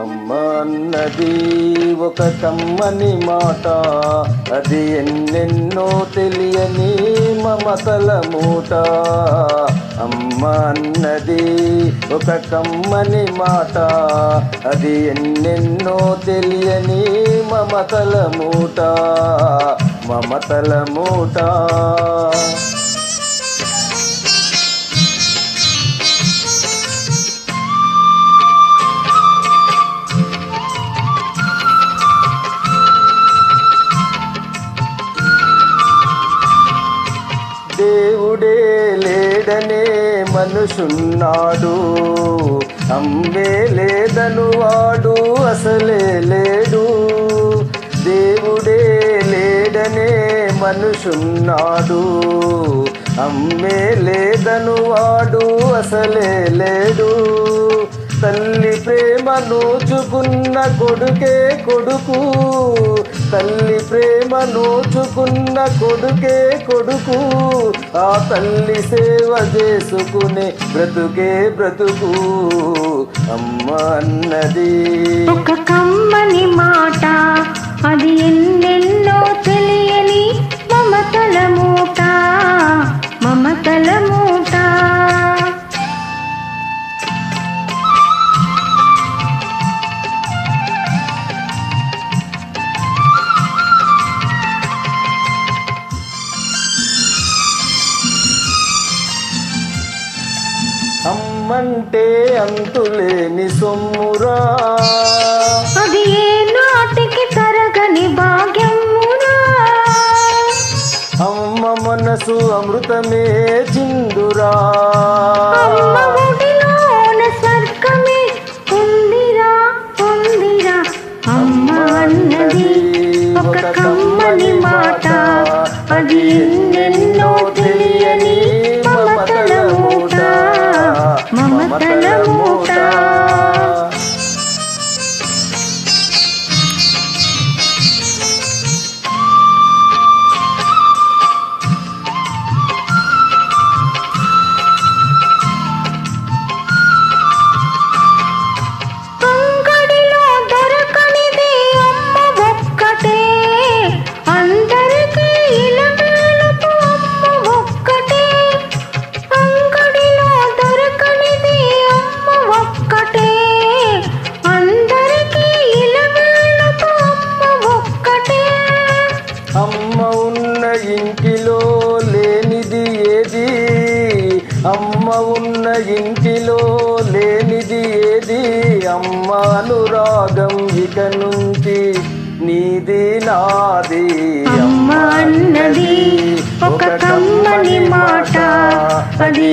అమ్మ అన్నది ఒక కమ్మని మాట, అది ఎన్నెన్నో తెలియని మమతల మూట. అమ్మ అన్నది ఒక కమ్మని మాట, అది ఎన్నెన్నో తెలియని మమతల మూట, మమతల మూట. దేవుడే లేడనే మనుషున్నాడు, అమ్మే లేదను వాడు అసలే లేడు. దేవుడే లేడనే మనుషున్నాడు, అమ్మే లేదను వాడు అసలే లేడు. తల్లి ప్రేమ నోచుకున్న కొడుకే కొడుకు, తల్లి ప్రేమ నోచుకున్న కొడుకే కొడుకు. ఆ తల్లి సేవ చేసుకునే బ్రతుకే బ్రతుకు. అమ్మ అన్నది ఒక కమ్మని మాట, అది ఎన్నెన్నో తెలియని మమతల మూట, మమతల మూట. అమ్మంటే అంతులేని సొమ్మురా, అది ఏ నాటికి తరగని భాగ్యమురా. అమ్మ మనసు అమృతమే చిందురా, అమ్మ ఒడిలోన స్వర్గమే ఉందిరా, ఉందిరా. అమ్మ అన్నది ఒక కమ్మని మాట, అది ఎన్నెన్నో తెలియని మమతల మూట, మమతల మూట. అంగడిలో దొరకనిది అమ్మ ఒక్కటే, అందరికీ ఇలవేలుపు అమ్మ ఒక్కటే. అంగడిలో దొరకనిది అమ్మ ఒక్కటే, అందరికీ ఇలవేలుపు అమ్మ ఒక్కటే. అమ్మ ఉన్న ఇంటిలో లేనిది ఏది, అమ్మ ఉన్న ఇంటిలో లేనిది ఏది. అమ్మ అనురాగం ఇక నుంచి నీది నాది. అమ్మ అన్నది ఒక కమ్మని మాట, అది